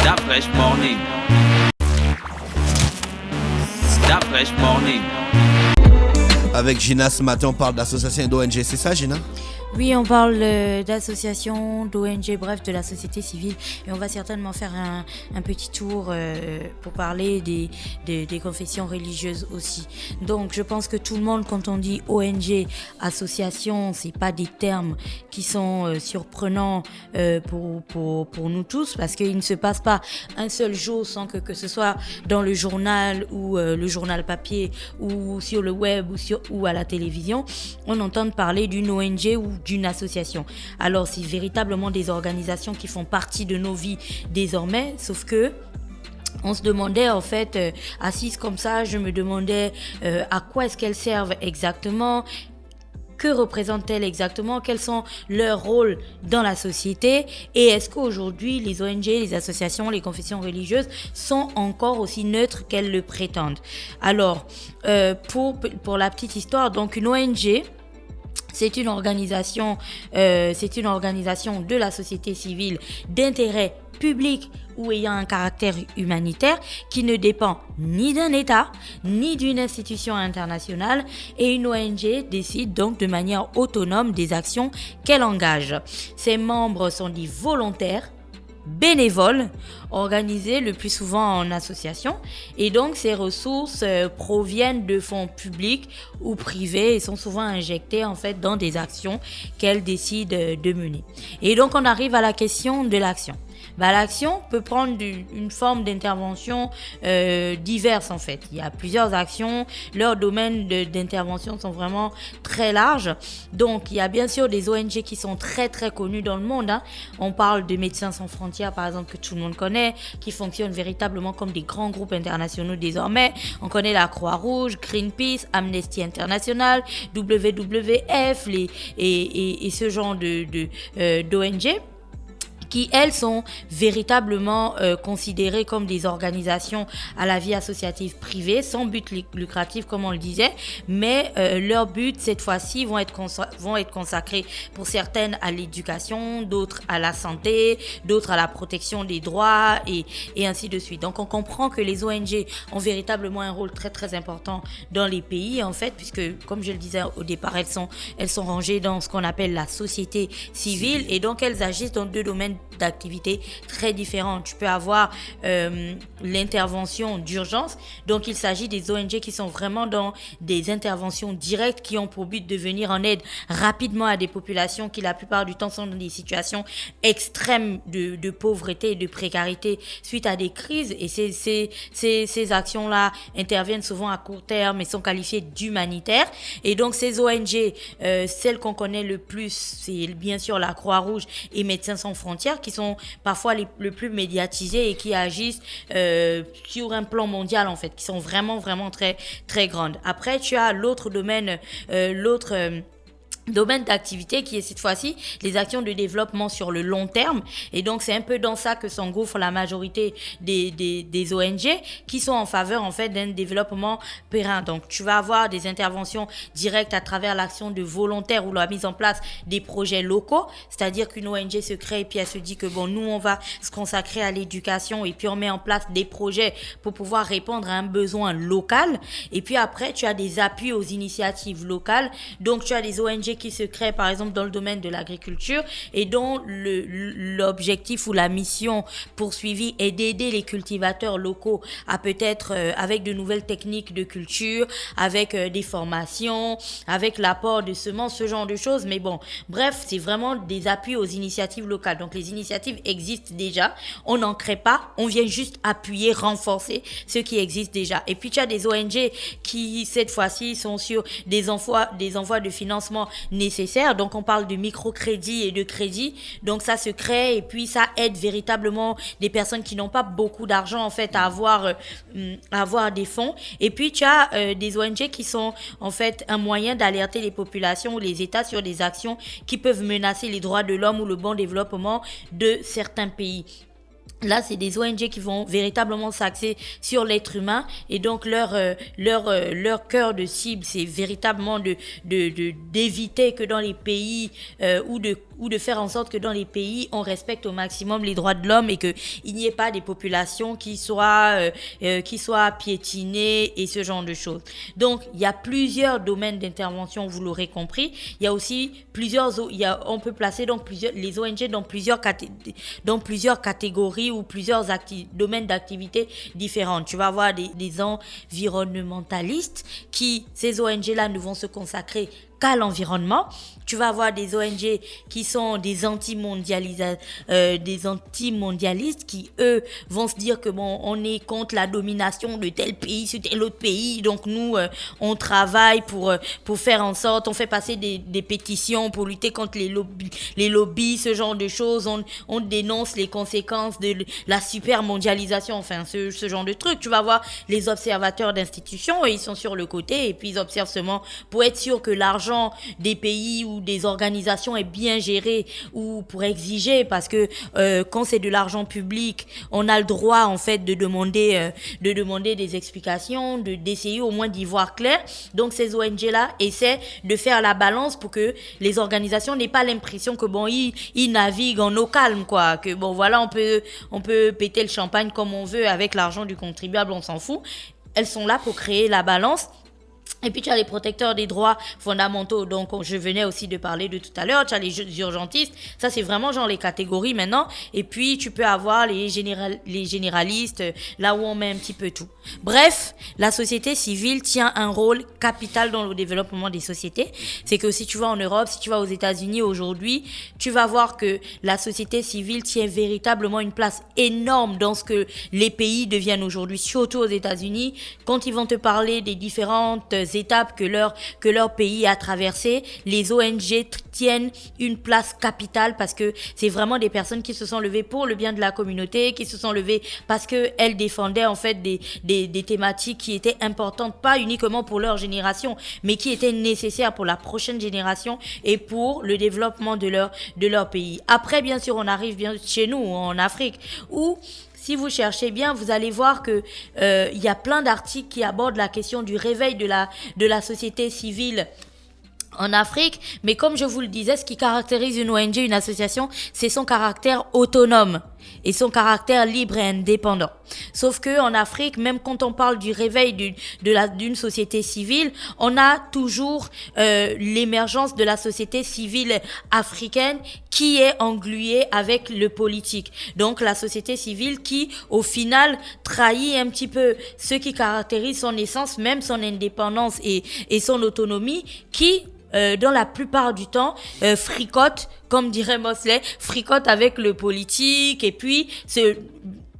That Fresh Morning. That Fresh Morning. Avec Gina, ce matin, on parle d'association et d'ONG. C'est ça, Gina? Oui, on parle d'associations, d'ONG, bref, de la société civile. Et on va certainement faire un petit tour pour parler des confessions religieuses aussi. Donc, je pense que tout le monde, quand on dit ONG, association, c'est pas des termes qui sont surprenants pour nous tous, parce qu'il ne se passe pas un seul jour sans que ce soit dans le journal ou le journal papier ou sur le web ou à la télévision, on entend parler d'une ONG ou d'une association. Alors, c'est véritablement des organisations qui font partie de nos vies désormais, sauf que on se demandait, en fait, assise comme ça, je me demandais à quoi est-ce qu'elles servent exactement, que représentent-elles exactement, quels sont leurs rôles dans la société, et est-ce qu'aujourd'hui les ONG, les associations, les confessions religieuses sont encore aussi neutres qu'elles le prétendent. Alors, pour la petite histoire, donc une ONG, c'est une organisation de la société civile d'intérêt public ou ayant un caractère humanitaire qui ne dépend ni d'un État, ni d'une institution internationale, et une ONG décide donc de manière autonome des actions qu'elle engage. Ses membres sont des volontaires, bénévoles, organisés le plus souvent en association, et donc ces ressources proviennent de fonds publics ou privés et sont souvent injectées en fait dans des actions qu'elles décident de mener. Et donc on arrive à la question de l'action. L'action peut prendre une forme d'intervention diverse en fait. Il y a plusieurs actions, leurs domaines d'intervention sont vraiment très larges. Donc il y a bien sûr des ONG qui sont très très connues dans le monde. On parle de Médecins sans frontières par exemple, que tout le monde connaît, qui fonctionnent véritablement comme des grands groupes internationaux désormais. On connaît la Croix-Rouge, Greenpeace, Amnesty International, WWF et ce genre d'ONG. Qui, elles, sont véritablement considérées comme des organisations à la vie associative privée, sans but lucratif, comme on le disait, mais leur but, cette fois-ci, vont être consacrés pour certaines à l'éducation, d'autres à la santé, d'autres à la protection des droits, et ainsi de suite. Donc, on comprend que les ONG ont véritablement un rôle très, très important dans les pays, en fait, puisque, comme je le disais au départ, elles sont rangées dans ce qu'on appelle la société civile, et donc, elles agissent dans deux domaines d'activités très différentes. Tu peux avoir l'intervention d'urgence. Donc, il s'agit des ONG qui sont vraiment dans des interventions directes qui ont pour but de venir en aide rapidement à des populations qui, la plupart du temps, sont dans des situations extrêmes de pauvreté et de précarité suite à des crises. Et ces actions-là interviennent souvent à court terme et sont qualifiées d'humanitaires. Et donc, ces ONG, celles qu'on connaît le plus, c'est bien sûr la Croix-Rouge et Médecins sans frontières, qui sont parfois le plus médiatisés et qui agissent sur un plan mondial en fait, qui sont vraiment vraiment très très grandes. Après, tu as l'autre domaine, domaine d'activité qui est cette fois-ci les actions de développement sur le long terme, et donc c'est un peu dans ça que s'engouffre la majorité des ONG qui sont en faveur en fait d'un développement périn. Donc tu vas avoir des interventions directes à travers l'action de volontaires ou la mise en place des projets locaux, c'est-à-dire qu'une ONG se crée et puis elle se dit que bon, nous on va se consacrer à l'éducation et puis on met en place des projets pour pouvoir répondre à un besoin local. Et puis après tu as des appuis aux initiatives locales, donc tu as des ONG qui se créent par exemple dans le domaine de l'agriculture et dont l'objectif ou la mission poursuivie est d'aider les cultivateurs locaux à peut-être avec de nouvelles techniques de culture, avec des formations, avec l'apport de semences, ce genre de choses. Mais bon, bref, c'est vraiment des appuis aux initiatives locales. Donc les initiatives existent déjà, on n'en crée pas, on vient juste appuyer, renforcer ce qui existe déjà. Et puis tu as des ONG qui cette fois-ci sont sur des envois de financement nécessaires. Donc on parle de microcrédit et de crédit. Donc ça se crée et puis ça aide véritablement des personnes qui n'ont pas beaucoup d'argent en fait à avoir des fonds. Et puis tu as des ONG qui sont en fait un moyen d'alerter les populations ou les États sur des actions qui peuvent menacer les droits de l'homme ou le bon développement de certains pays. Là, c'est des ONG qui vont véritablement s'axer sur l'être humain et donc leur cœur de cible, c'est véritablement d'éviter que dans les pays ou de faire en sorte que dans les pays on respecte au maximum les droits de l'homme et que il n'y ait pas des populations qui soient piétinées et ce genre de choses. Donc, il y a plusieurs domaines d'intervention, vous l'aurez compris. Il y a aussi on peut placer donc les ONG dans plusieurs catégories ou plusieurs domaines d'activité différentes. Tu vas avoir des environnementalistes ces ONG-là ne vont se consacrer qu'à l'environnement. Tu vas avoir des ONG qui sont des anti-mondialistes qui, eux, vont se dire que bon, on est contre la domination de tel pays sur tel autre pays. Donc, nous, on travaille pour faire en sorte, on fait passer des pétitions pour lutter contre les lobbies, ce genre de choses. On dénonce les conséquences de la super mondialisation, enfin, ce genre de trucs. Tu vas voir les observateurs d'institutions, ils sont sur le côté et puis ils observent seulement pour être sûr que l'argent des pays ou des organisations est bien géré ou pour exiger parce que quand c'est de l'argent public, on a le droit en fait de demander des explications, d'essayer au moins d'y voir clair. Donc ces ONG-là essaient de faire la balance pour que les organisations n'aient pas l'impression que bon ils naviguent en eau calme quoi, que bon voilà on peut péter le champagne comme on veut avec l'argent du contribuable, on s'en fout. Elles sont là pour créer la balance. Et puis tu as les protecteurs des droits fondamentaux, donc je venais aussi de parler de tout à l'heure, tu as les urgentistes, ça c'est vraiment genre les catégories maintenant, et puis tu peux avoir les généralistes, là où on met un petit peu tout. Bref, la société civile tient un rôle capital dans le développement des sociétés. C'est que si tu vas en Europe, si tu vas aux États-Unis aujourd'hui, tu vas voir que la société civile tient véritablement une place énorme dans ce que les pays deviennent aujourd'hui, surtout aux États-Unis, quand ils vont te parler des différentes étapes que leur pays a traversées, les ONG tiennent une place capitale parce que c'est vraiment des personnes qui se sont levées pour le bien de la communauté, qui se sont levées parce que elles défendaient en fait des thématiques qui étaient importantes, pas uniquement pour leur génération, mais qui étaient nécessaires pour la prochaine génération et pour le développement de leur pays. Après, bien sûr, on arrive bien chez nous, en Afrique, où si vous cherchez bien, vous allez voir que y a plein d'articles qui abordent la question du réveil de la société civile en Afrique. Mais comme je vous le disais, ce qui caractérise une ONG, une association, c'est son caractère autonome et son caractère libre et indépendant. Sauf que en Afrique, même quand on parle du réveil d'une société civile, on a toujours l'émergence de la société civile africaine qui est engluée avec le politique. Donc la société civile qui, au final, trahit un petit peu ce qui caractérise son essence, même son indépendance et son autonomie, qui dans la plupart du temps, fricote, comme dirait Mosley, fricote avec le politique et puis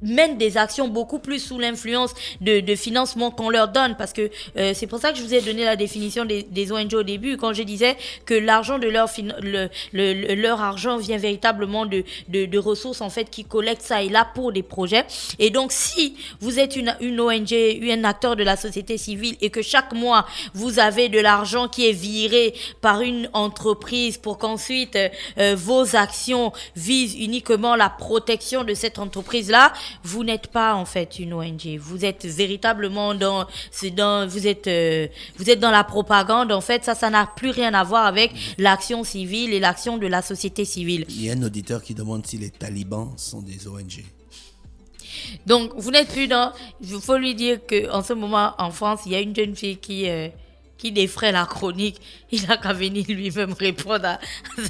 mènent des actions beaucoup plus sous l'influence de financement qu'on leur donne, parce que c'est pour ça que je vous ai donné la définition des ONG au début, quand je disais que l'argent de leur argent vient véritablement de ressources en fait qui collectent ça et là pour des projets. Et donc si vous êtes une ONG, un acteur de la société civile et que chaque mois vous avez de l'argent qui est viré par une entreprise pour qu'ensuite vos actions visent uniquement la protection de cette entreprise-là, vous n'êtes pas en fait une ONG. Vous êtes véritablement vous êtes dans la propagande. En fait, ça n'a plus rien à voir avec l'action civile et l'action de la société civile. Il y a un auditeur qui demande si les talibans sont des ONG. Donc, vous n'êtes plus dans... Il faut lui dire qu'en ce moment, en France, il y a une jeune fille qui défraie la chronique. Il n'a qu'à venir lui-même répondre à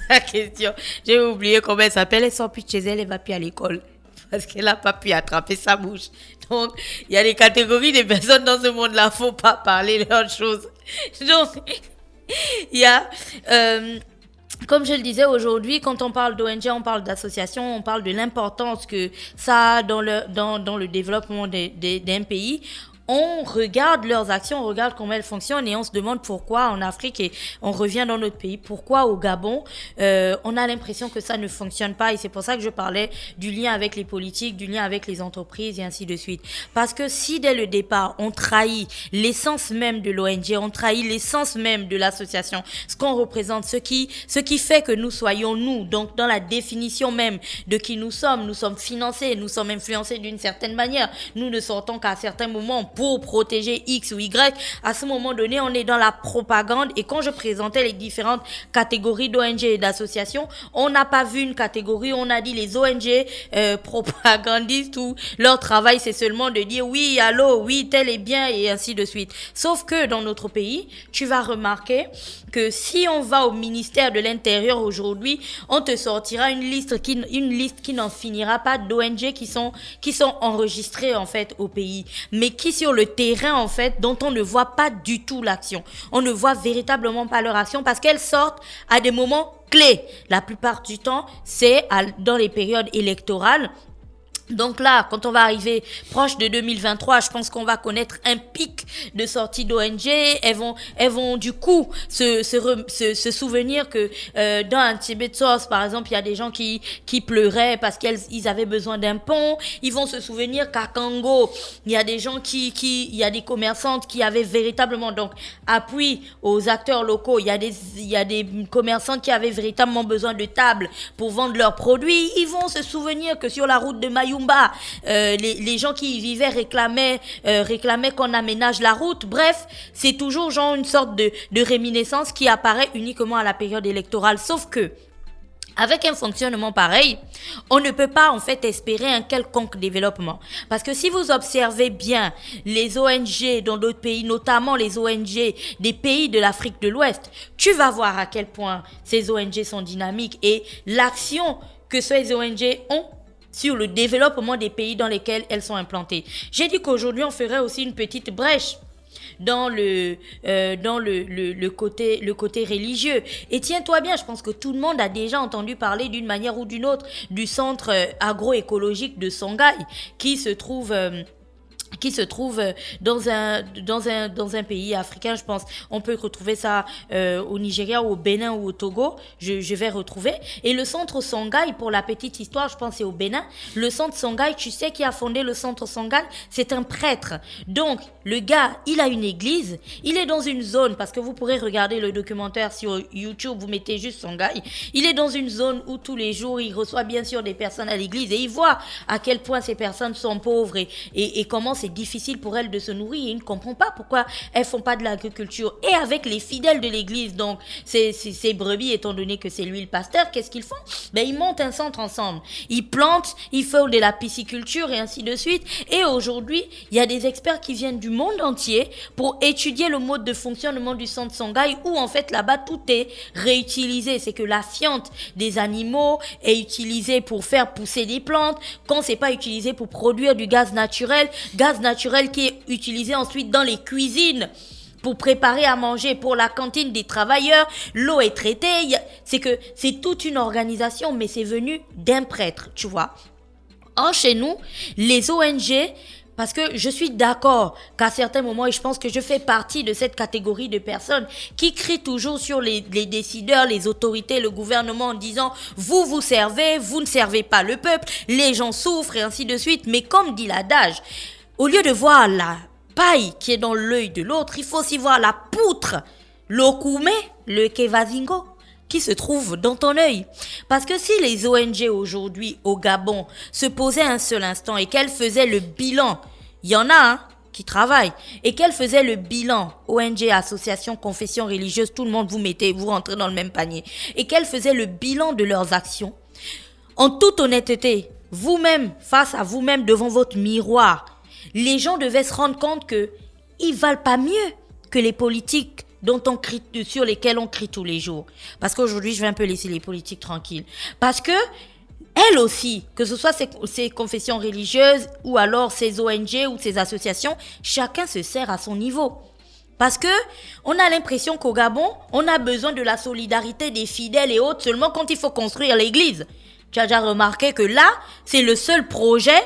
sa question. J'ai oublié comment elle s'appelle. Elle sort plus de chez elle, elle va plus à l'école. Parce qu'elle n'a pas pu attraper sa bouche. Donc, il y a des catégories de personnes dans ce monde-là. Faut pas parler leurs choses. Donc, il y a... comme je le disais aujourd'hui, quand on parle d'ONG, on parle d'association, on parle de l'importance que ça a dans le développement d'un pays. on regarde leurs actions, on regarde comment elles fonctionnent et on se demande pourquoi en Afrique, et on revient dans notre pays, pourquoi au Gabon, on a l'impression que ça ne fonctionne pas. Et c'est pour ça que je parlais du lien avec les politiques, du lien avec les entreprises et ainsi de suite. Parce que si dès le départ, on trahit l'essence même de l'ONG, on trahit l'essence même de l'association, ce qu'on représente, ce qui fait que nous soyons nous, donc dans la définition même de qui nous sommes financés, nous sommes influencés d'une certaine manière, nous ne sortons qu'à certains moments pour protéger X ou Y. À ce moment donné, on est dans la propagande. Et quand je présentais les différentes catégories d'ONG et d'associations, on n'a pas vu une catégorie, on a dit les ONG propagandistes où leur travail c'est seulement de dire oui, allô, oui, tel est bien et ainsi de suite. Sauf que dans notre pays, tu vas remarquer que si on va au ministère de l'Intérieur aujourd'hui, on te sortira une liste qui n'en finira pas d'ONG qui sont enregistrées en fait au pays, mais qui sur le terrain en fait, dont on ne voit pas du tout l'action. On ne voit véritablement pas leur action parce qu'elles sortent à des moments clés. La plupart du temps, c'est dans les périodes électorales. Donc là, quand on va arriver proche de 2023, je pense qu'on va connaître un pic de sorties d'ONG. Elles vont du coup se souvenir que dans un Tibet Source, par exemple, il y a des gens qui pleuraient parce qu'ils avaient besoin d'un pont. Ils vont se souvenir qu'à Kango, il y a des gens il y a des commerçantes qui avaient véritablement donc appui aux acteurs locaux. Il y a des commerçantes qui avaient véritablement besoin de tables pour vendre leurs produits. Ils vont se souvenir que sur la route de Mayumba, les gens qui y vivaient réclamaient qu'on aménage la route. Bref, c'est toujours genre une sorte de réminiscence qui apparaît uniquement à la période électorale. Sauf que, avec un fonctionnement pareil, on ne peut pas en fait espérer un quelconque développement. Parce que si vous observez bien les ONG dans d'autres pays, notamment les ONG des pays de l'Afrique de l'Ouest, tu vas voir à quel point ces ONG sont dynamiques et l'action que ces ONG ont sur le développement des pays dans lesquels elles sont implantées. J'ai dit qu'aujourd'hui, on ferait aussi une petite brèche dans le côté religieux. Et tiens-toi bien, je pense que tout le monde a déjà entendu parler d'une manière ou d'une autre du centre agroécologique de Songhai qui se trouve dans un pays africain, je pense. On peut retrouver ça au Nigeria, au Bénin ou au Togo. Je vais retrouver. Et le centre Songhai, pour la petite histoire, je pense c'est au Bénin. Le centre Songhai, tu sais qui a fondé le centre Songhai? C'est un prêtre. Donc, le gars, il a une église. Il est dans une zone, parce que vous pourrez regarder le documentaire sur YouTube, vous mettez juste Songhai. Il est dans une zone où tous les jours, il reçoit bien sûr des personnes à l'église et il voit à quel point ces personnes sont pauvres et comment c'est difficile pour elles de se nourrir. Il ne comprend pas pourquoi elles font pas de l'agriculture. Et avec les fidèles de l'église, donc ces brebis, étant donné que c'est lui le pasteur, qu'est-ce qu'ils font? Ils montent un centre ensemble. Ils plantent, ils font de la pisciculture et ainsi de suite. Et aujourd'hui, il y a des experts qui viennent du monde entier pour étudier le mode de fonctionnement du centre Songhai où en fait là-bas tout est réutilisé. C'est que la fiente des animaux est utilisée pour faire pousser des plantes quand c'est pas utilisé pour produire du gaz naturel qui est utilisé ensuite dans les cuisines pour préparer à manger pour la cantine des travailleurs. L'eau est traitée. C'est toute une organisation, mais c'est venu d'un prêtre, tu vois. Chez nous, les ONG, parce que je suis d'accord qu'à certains moments, et je pense que je fais partie de cette catégorie de personnes qui crient toujours sur les décideurs, les autorités, le gouvernement en disant « vous servez, vous ne servez pas le peuple, les gens souffrent et ainsi de suite ». Mais comme dit l'adage, au lieu de voir la paille qui est dans l'œil de l'autre, il faut aussi voir la poutre, l'okoumé, le kevazingo, qui se trouve dans ton œil. Parce que si les ONG aujourd'hui au Gabon se posaient un seul instant et qu'elles faisaient le bilan, il y en a qui travaillent, et qu'elles faisaient le bilan, ONG, associations, confessions religieuses, tout le monde vous rentrez dans le même panier, et qu'elles faisaient le bilan de leurs actions, en toute honnêteté, vous-même, face à vous-même devant votre miroir, les gens devaient se rendre compte que ils valent pas mieux que les politiques sur lesquels on crie tous les jours. Parce qu'aujourd'hui, je vais un peu laisser les politiques tranquilles. Parce que, elles aussi, que ce soit ces confessions religieuses ou alors ces ONG ou ces associations, chacun se sert à son niveau. Parce que on a l'impression qu'au Gabon, on a besoin de la solidarité des fidèles et autres seulement quand il faut construire l'église. Tu as déjà remarqué que là, c'est le seul projet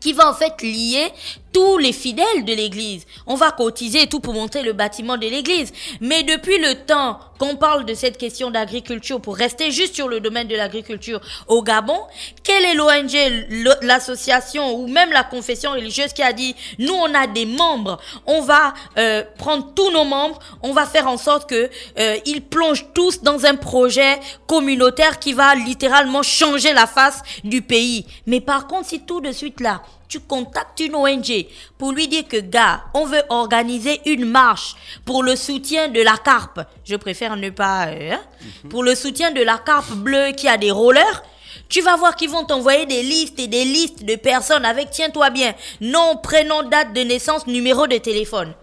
qui va en fait lier tous les fidèles de l'église. On va cotiser et tout pour monter le bâtiment de l'église. Mais depuis le temps qu'on parle de cette question d'agriculture, pour rester juste sur le domaine de l'agriculture au Gabon, quelle est l'ONG, l'association ou même la confession religieuse qui a dit, nous on a des membres, on va prendre tous nos membres, on va faire en sorte que ils plongent tous dans un projet communautaire qui va littéralement changer la face du pays. Mais par contre, si tout de suite là, tu contactes une ONG pour lui dire que, gars, on veut organiser une marche pour le soutien de la carpe. Je préfère ne pas... pour le soutien de la carpe bleue qui a des rollers. Tu vas voir qu'ils vont t'envoyer des listes et des listes de personnes avec, tiens-toi bien, nom, prénom, date de naissance, numéro de téléphone.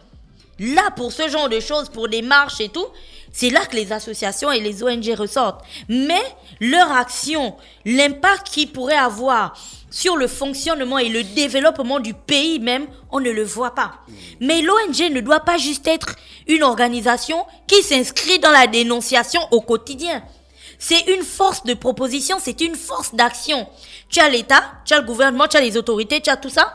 Là, pour ce genre de choses, pour des marches et tout, c'est là que les associations et les ONG ressortent. Mais leur action, l'impact qu'ils pourraient avoir sur le fonctionnement et le développement du pays même, on ne le voit pas. Mais l'ONG ne doit pas juste être une organisation qui s'inscrit dans la dénonciation au quotidien. C'est une force de proposition, c'est une force d'action. Tu as l'État, tu as le gouvernement, tu as les autorités, tu as tout ça.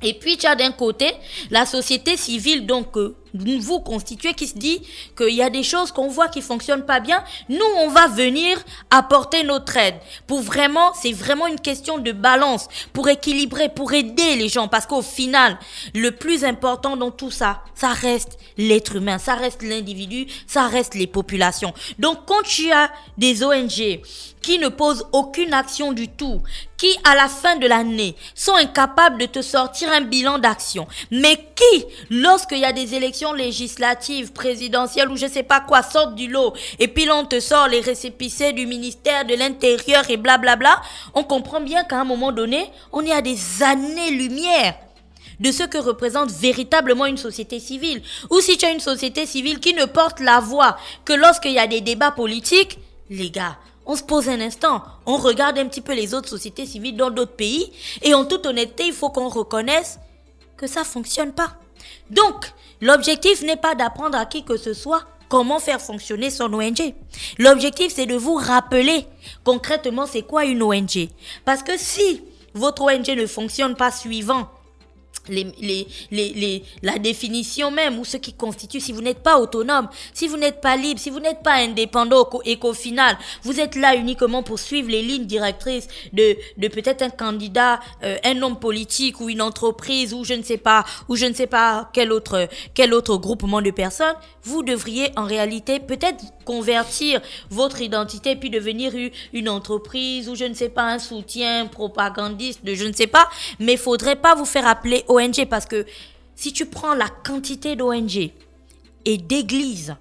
Et puis, tu as d'un côté la société civile, donc vous constituez, qui se dit qu'il y a des choses qu'on voit qui fonctionnent pas bien. Nous, on va venir apporter notre aide. Pour vraiment, c'est vraiment une question de balance, pour équilibrer, pour aider les gens. Parce qu'au final, le plus important dans tout ça, ça reste l'être humain, ça reste l'individu, ça reste les populations. Donc, quand tu as des ONG qui ne posent aucune action du tout, qui, à la fin de l'année, sont incapables de te sortir un bilan d'action, mais qui, lorsqu'il y a des élections législatives, présidentielles ou je sais pas quoi, sortent du lot, et puis là, on te sort les récépissés du ministère de l'Intérieur et blablabla, on comprend bien qu'à un moment donné, on est à des années-lumière de ce que représente véritablement une société civile. Ou si tu as une société civile qui ne porte la voix que lorsqu'il y a des débats politiques, les gars, on se pose un instant, on regarde un petit peu les autres sociétés civiles dans d'autres pays et en toute honnêteté, il faut qu'on reconnaisse que ça fonctionne pas. Donc, l'objectif n'est pas d'apprendre à qui que ce soit comment faire fonctionner son ONG. L'objectif, c'est de vous rappeler concrètement c'est quoi une ONG. Parce que si votre ONG ne fonctionne pas suivant la définition même ou ce qui constitue, si vous n'êtes pas autonome, si vous n'êtes pas libre, si vous n'êtes pas indépendant et qu'au final vous êtes là uniquement pour suivre les lignes directrices de peut-être un candidat, un homme politique ou une entreprise ou je ne sais pas quel autre groupement de personnes, vous devriez en réalité peut-être convertir votre identité puis devenir une entreprise ou je ne sais pas un soutien propagandiste de je ne sais pas, mais il faudrait pas vous faire appeler ONG parce que si tu prends la quantité d'ONG et d'églises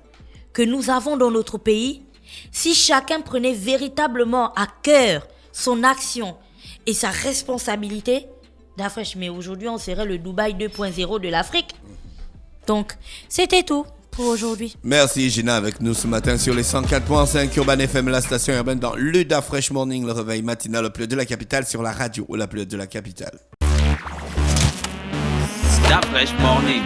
que nous avons dans notre pays, si chacun prenait véritablement à cœur son action et sa responsabilité, d'afresh, mais aujourd'hui on serait le Dubaï 2.0 de l'Afrique. Donc, c'était tout pour aujourd'hui. Merci Gina avec nous ce matin sur les 104.5 Urban FM, la station urbaine dans le Dafresh Morning, le réveil matinal le plus de la capitale sur la radio ou la plus de la capitale. Dafresh Morning.